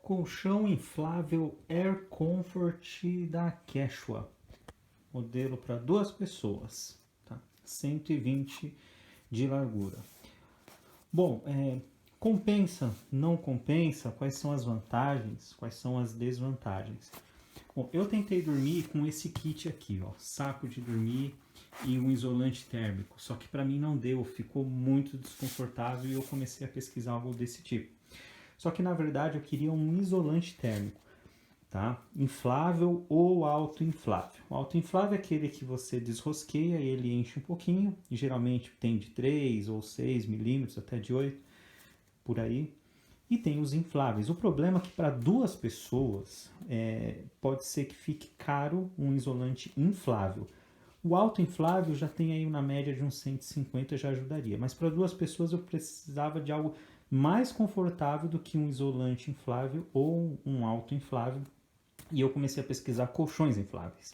Colchão inflável Air Comfort da Quechua, modelo para 2 pessoas, tá? 120 de largura. Bom, compensa, não compensa? Quais são as vantagens? Quais são as desvantagens? Bom, eu tentei dormir com esse kit aqui, ó, saco de dormir e um isolante térmico, só que para mim não deu, ficou muito desconfortável e eu comecei a pesquisar algo desse tipo. Só que na verdade eu queria um isolante térmico, tá? Inflável ou autoinflável. O autoinflável é aquele que você desrosqueia e ele enche um pouquinho, e geralmente tem de 3 ou 6 milímetros, até de 8, por aí. E tem os infláveis. O problema é que para 2 pessoas pode ser que fique caro um isolante inflável. O autoinflável já tem aí na média de uns 150, já ajudaria. Mas para 2 pessoas eu precisava de algo mais confortável do que um isolante inflável ou um autoinflável. E eu comecei a pesquisar colchões infláveis.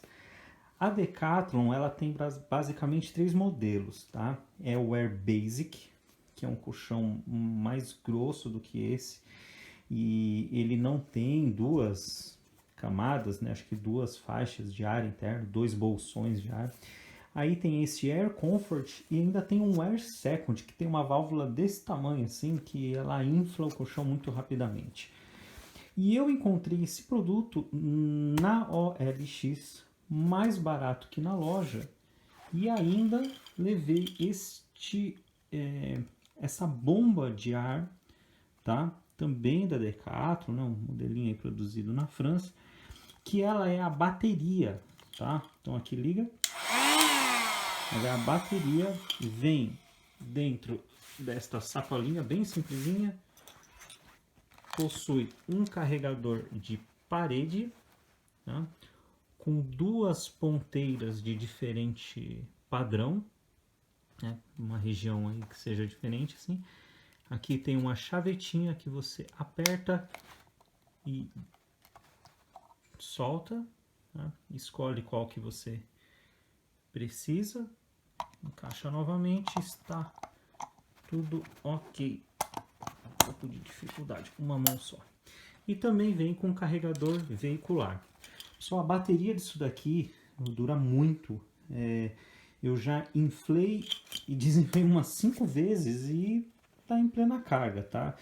A Decathlon ela tem basicamente 3 modelos, tá? É o Air Basic, que é um colchão mais grosso do que esse, e ele não tem 2 camadas, né? Acho que 2 faixas de ar interno, 2 bolsões de ar. Aí tem esse Air Comfort e ainda tem um Air Second, que tem uma válvula desse tamanho assim, que ela infla o colchão muito rapidamente. E eu encontrei esse produto na OLX, mais barato que na loja, e ainda levei essa bomba de ar, tá? Também da Decathlon, né? Um modelinho aí produzido na França, que ela é a bateria, tá? Então aqui liga, mas a bateria vem dentro desta sacolinha bem simplesinha, possui um carregador de parede, tá? Com 2 ponteiras de diferente padrão, né? Uma região aí que seja diferente assim. Aqui tem uma chavetinha que você aperta e solta, tá? Escolhe qual que você precisa, encaixa novamente, está tudo ok. Um pouco de dificuldade com uma mão só. E também vem com carregador veicular. Só a bateria disso daqui dura muito. Eu já inflei e desinflei umas 5 vezes e tá em plena carga, tá?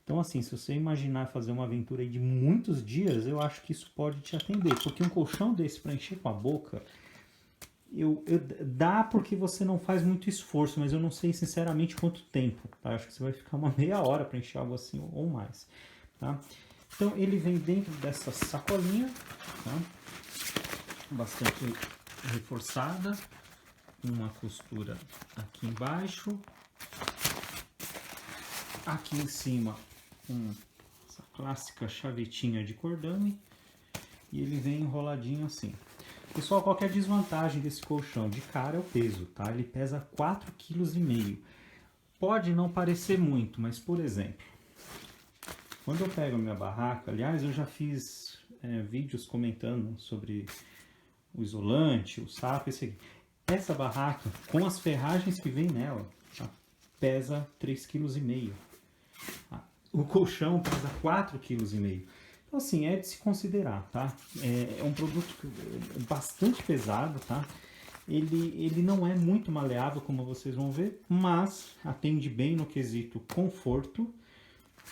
Então assim, se você imaginar fazer uma aventura aí de muitos dias, eu acho que isso pode te atender. Porque um colchão desse para encher com a boca, dá porque você não faz muito esforço, mas eu não sei sinceramente quanto tempo, tá? Acho que você vai ficar uma meia hora para encher algo assim ou mais, tá? Então ele vem dentro dessa sacolinha, tá? Bastante reforçada, uma costura aqui embaixo, aqui em cima essa clássica chavetinha de cordame, e ele vem enroladinho assim. Pessoal, qual que é a desvantagem desse colchão? De cara é o peso, tá? Ele pesa 4,5 kg. Pode não parecer muito, mas por exemplo, quando eu pego a minha barraca, aliás, eu já fiz vídeos comentando sobre o isolante, o sapo, esse aqui. Essa barraca, com as ferragens que vem nela, tá? Pesa 3,5 kg. O colchão pesa 4,5 kg. Então, assim, é de se considerar, tá? É um produto bastante pesado, tá? Ele não é muito maleável, como vocês vão ver, mas atende bem no quesito conforto,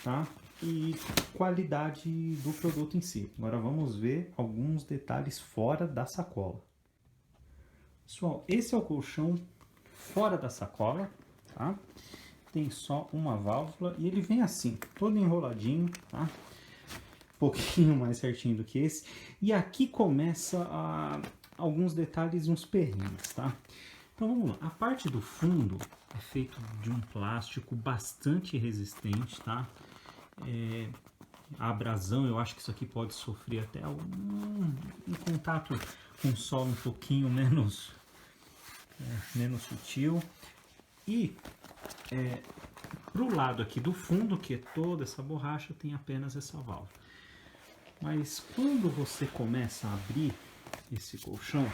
tá? E qualidade do produto em si. Agora vamos ver alguns detalhes fora da sacola. Pessoal, esse é o colchão fora da sacola, tá? Tem só uma válvula e ele vem assim, todo enroladinho, tá? Um pouquinho mais certinho do que esse. E aqui começa alguns detalhes e uns perrengues, tá? Então vamos lá. A parte do fundo é feito de um plástico bastante resistente, tá? A abrasão, eu acho que isso aqui pode sofrer até um contato com o sol um pouquinho menos sutil. E pro lado aqui do fundo, que é toda essa borracha, tem apenas essa válvula. Mas quando você começa a abrir esse colchão,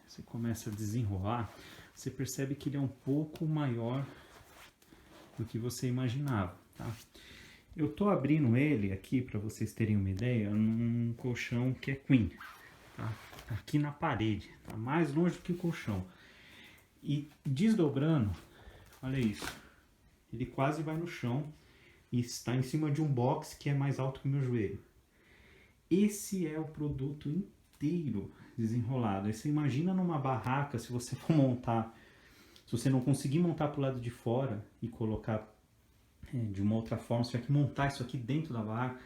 você começa a desenrolar, você percebe que ele é um pouco maior do que você imaginava, tá? Eu tô abrindo ele aqui para vocês terem uma ideia, num colchão que é queen, tá? Aqui na parede, tá mais longe do que o colchão. E desdobrando, olha isso, ele quase vai no chão e está em cima de um box que é mais alto que o meu joelho. Esse é o produto inteiro desenrolado. Aí você imagina numa barraca, se você for montar, se você não conseguir montar pro lado de fora e colocar de uma outra forma, você tiver que montar isso aqui dentro da barraca,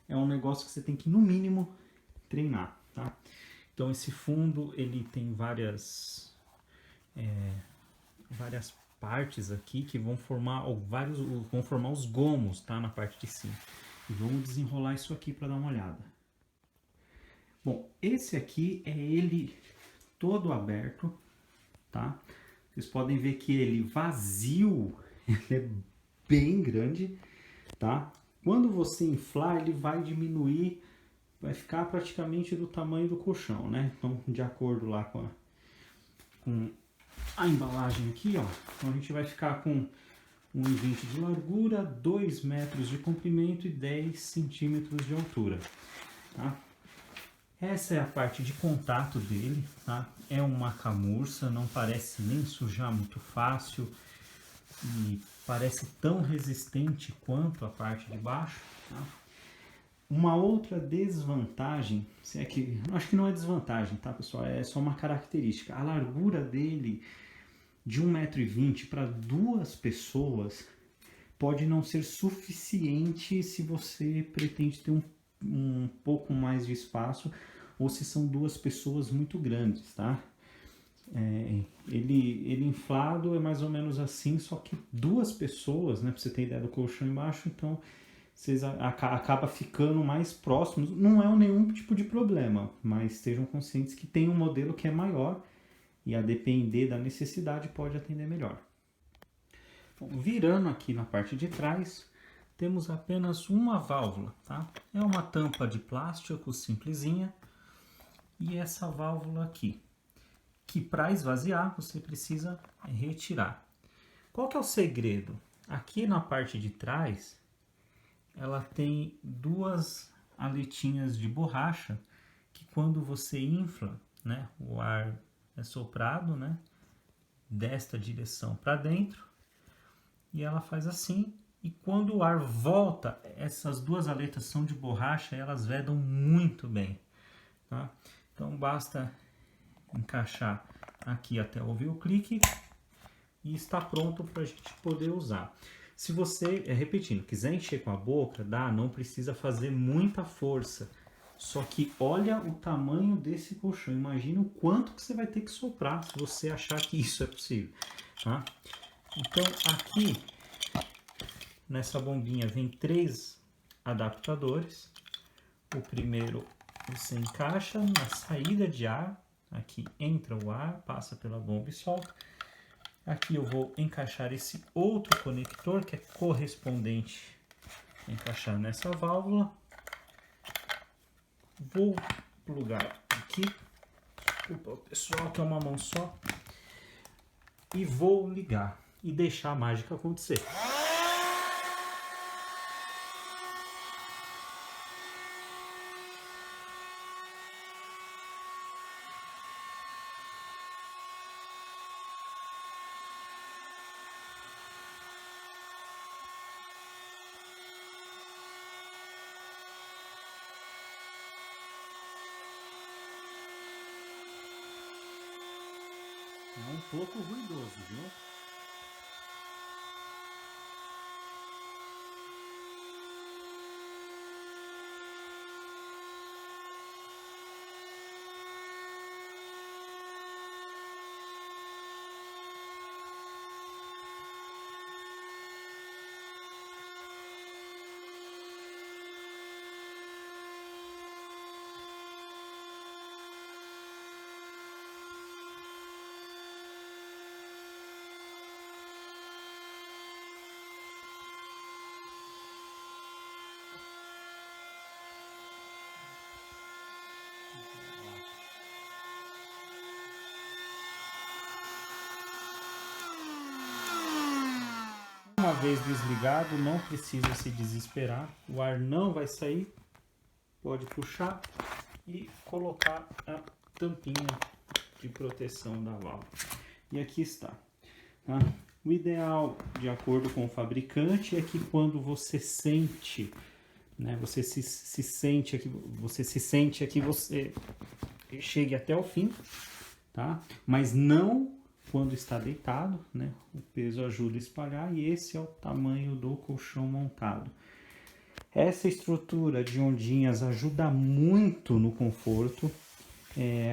é um negócio que você tem que, no mínimo, treinar, tá? Então esse fundo, ele tem várias partes aqui que vão formar vão formar os gomos, tá? Na parte de cima. E vamos desenrolar isso aqui para dar uma olhada. Bom, esse aqui é ele todo aberto, tá? Vocês podem ver que ele vazio, ele é bem grande, tá? Quando você inflar, ele vai diminuir, vai ficar praticamente do tamanho do colchão, né? Então, de acordo lá com a embalagem aqui, ó. Então a gente vai ficar com 1,20 de largura, 2 metros de comprimento e 10 centímetros de altura, tá? Essa é a parte de contato dele, tá? É uma camurça, não parece nem sujar muito fácil e parece tão resistente quanto a parte de baixo, tá? Uma outra desvantagem, se é que, acho que não é desvantagem, tá, pessoal? É só uma característica. A largura dele de 1,20 m para 2 pessoas pode não ser suficiente se você pretende ter um pouco mais de espaço ou se são 2 pessoas muito grandes, tá? Ele inflado é mais ou menos assim, só que 2 pessoas, né, pra você ter ideia do colchão embaixo, então vocês acaba ficando mais próximos. Não é nenhum tipo de problema, mas estejam conscientes que tem um modelo que é maior e a depender da necessidade pode atender melhor. Bom, virando aqui na parte de trás, temos apenas uma válvula, tá? É uma tampa de plástico simplesinha e essa válvula aqui, que para esvaziar você precisa retirar. Qual que é o segredo? Aqui na parte de trás, ela tem 2 aletinhas de borracha que quando você infla, né, o ar é soprado, né, desta direção para dentro e ela faz assim. E quando o ar volta, essas 2 aletas são de borracha e elas vedam muito bem, tá? Então basta encaixar aqui até ouvir o clique e está pronto para a gente poder usar. Se você, repetindo, quiser encher com a boca, dá, não precisa fazer muita força. Só que olha o tamanho desse colchão, imagina o quanto que você vai ter que soprar se você achar que isso é possível, tá? Então aqui nessa bombinha vem 3 adaptadores. O primeiro você encaixa na saída de ar, aqui entra o ar, passa pela bomba e solta. Aqui eu vou encaixar esse outro conector que é correspondente, encaixar nessa válvula. Vou plugar aqui, desculpa pessoal que é uma mão só, e vou ligar e deixar a mágica acontecer. É um pouco ruidoso, viu? vez desligado, não precisa se desesperar, o ar não vai sair, pode puxar e colocar a tampinha de proteção da válvula. E aqui está. Tá? O ideal, de acordo com o fabricante, é que quando você sente, né, você se sente aqui, você chegue até o fim, tá? Mas não quando está deitado, né? O peso ajuda a espalhar e esse é o tamanho do colchão montado. Essa estrutura de ondinhas ajuda muito no conforto.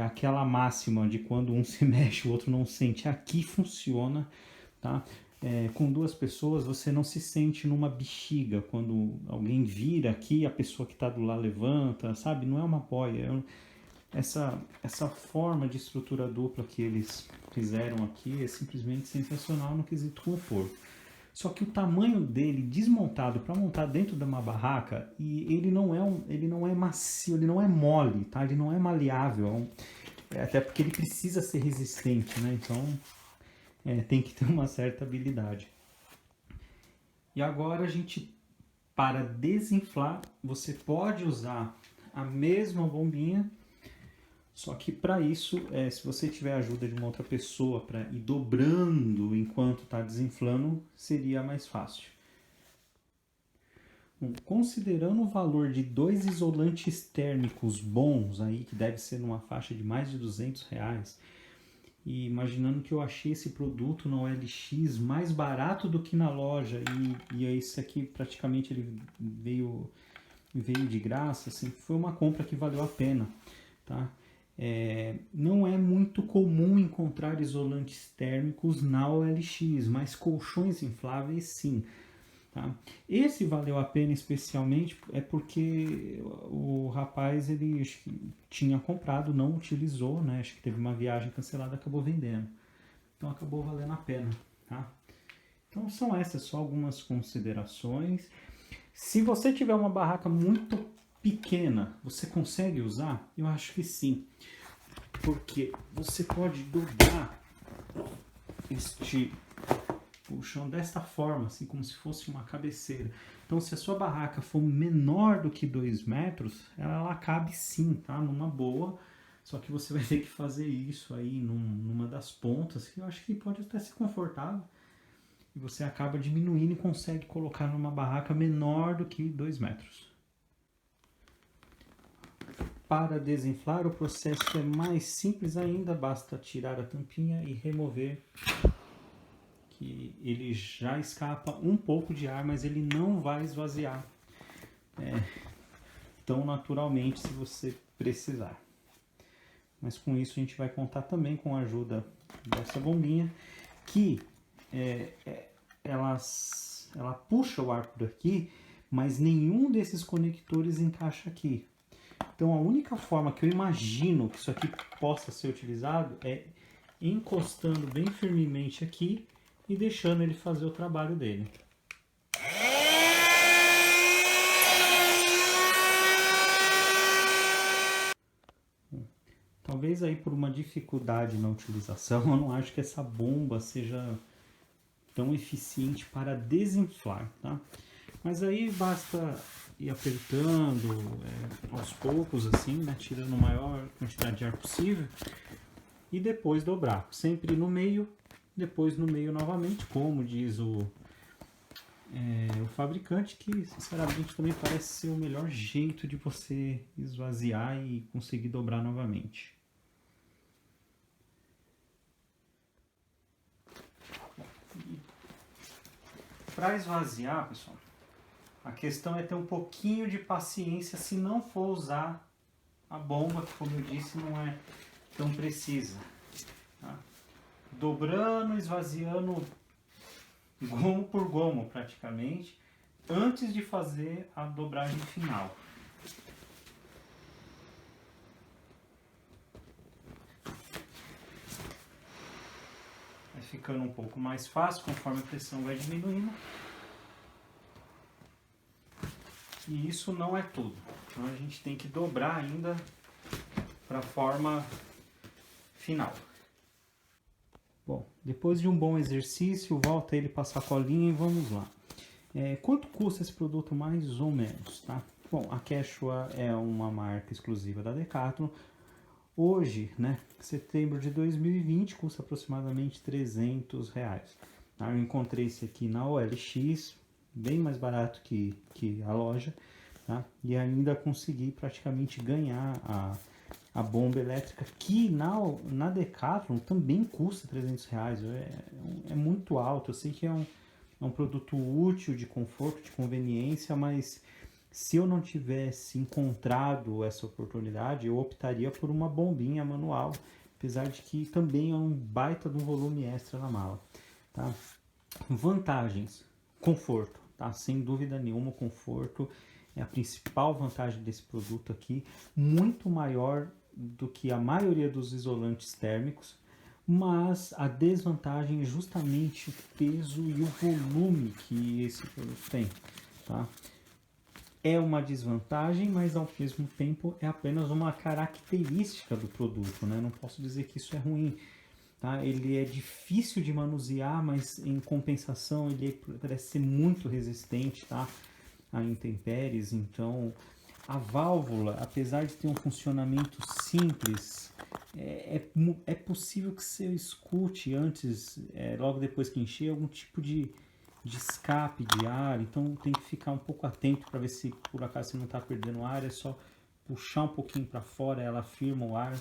Aquela máxima de quando um se mexe o outro não sente, aqui funciona, tá? Com duas pessoas você não se sente numa bexiga, quando alguém vira aqui, a pessoa que está do lado levanta, sabe? Não é uma boia, essa forma de estrutura dupla que eles fizeram aqui é simplesmente sensacional no quesito conforto. Só que o tamanho dele desmontado para montar dentro de uma barraca, e ele não é macio, ele não é mole, tá? Ele não é maleável, até porque ele precisa ser resistente, né? Então tem que ter uma certa habilidade. E agora a gente, para desinflar, você pode usar a mesma bombinha, só que para isso, se você tiver a ajuda de uma outra pessoa para ir dobrando enquanto está desinflando, seria mais fácil. Bom, considerando o valor de 2 isolantes térmicos bons, aí, que deve ser numa faixa de mais de R$200, e imaginando que eu achei esse produto na OLX mais barato do que na loja, e esse aqui praticamente ele veio de graça, assim, foi uma compra que valeu a pena, tá? Não é muito comum encontrar isolantes térmicos na OLX, mas colchões infláveis sim. Tá? Esse valeu a pena especialmente porque o rapaz ele tinha comprado, não utilizou, né? Acho que teve uma viagem cancelada, acabou vendendo. Então acabou valendo a pena. Tá? Então são essas só algumas considerações. Se você tiver uma barraca muito pequena, você consegue usar? Eu acho que sim, porque você pode dobrar este colchão desta forma, assim como se fosse uma cabeceira. Então, se a sua barraca for menor do que 2 metros, ela cabe sim, tá? Numa boa, só que você vai ter que fazer isso aí numa das pontas, que eu acho que pode até ser confortável, e você acaba diminuindo e consegue colocar numa barraca menor do que 2 metros. Para desinflar, o processo é mais simples ainda, basta tirar a tampinha e remover, que ele já escapa um pouco de ar, mas ele não vai esvaziar tão naturalmente se você precisar. Mas com isso a gente vai contar também com a ajuda dessa bombinha, que ela puxa o ar por aqui, mas nenhum desses conectores encaixa aqui. Então a única forma que eu imagino que isso aqui possa ser utilizado é encostando bem firmemente aqui e deixando ele fazer o trabalho dele. Talvez aí por uma dificuldade na utilização, eu não acho que essa bomba seja tão eficiente para desinflar, tá? Mas aí basta ir apertando aos poucos, assim, né? Tirando a maior quantidade de ar possível e depois dobrar. Sempre no meio, depois no meio novamente, como diz o fabricante, que sinceramente também parece ser o melhor jeito de você esvaziar e conseguir dobrar novamente. Para esvaziar, pessoal, a questão é ter um pouquinho de paciência se não for usar a bomba, que como eu disse não é tão precisa. Tá? Dobrando, esvaziando gomo por gomo praticamente, antes de fazer a dobragem final. Vai ficando um pouco mais fácil conforme a pressão vai diminuindo. E isso não é tudo. Então a gente tem que dobrar ainda para a forma final. Bom, depois de um bom exercício, volta ele para a sacolinha e vamos lá. Quanto custa esse produto mais ou menos, tá? Bom, a Quechua é uma marca exclusiva da Decathlon. Hoje, né, setembro de 2020, custa aproximadamente R$ 300. Tá? Eu encontrei esse aqui na OLX, bem mais barato que a loja, tá? E ainda consegui praticamente ganhar a bomba elétrica, que na Decathlon também custa R$ 300. É muito alto. Eu sei que é um produto útil, de conforto, de conveniência, mas se eu não tivesse encontrado essa oportunidade, eu optaria por uma bombinha manual, apesar de que também é um baita de um volume extra na mala. Tá? Vantagens: conforto, tá? Sem dúvida nenhuma, o conforto é a principal vantagem desse produto aqui, muito maior do que a maioria dos isolantes térmicos, mas a desvantagem é justamente o peso e o volume que esse produto tem, tá? É uma desvantagem, mas ao mesmo tempo é apenas uma característica do produto, né? Não posso dizer que isso é ruim, tá? Ele é difícil de manusear, mas em compensação ele parece ser muito resistente, tá? A intempéries. Então a válvula, apesar de ter um funcionamento simples, é possível que você escute antes, logo depois que encher, algum tipo de escape de ar. Então tem que ficar um pouco atento para ver se por acaso você não está perdendo ar. É só puxar um pouquinho para fora, ela firma o ar.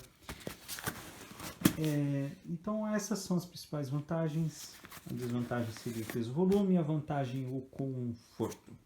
Então essas são as principais vantagens. A desvantagem seria o peso e volume, a vantagem o conforto.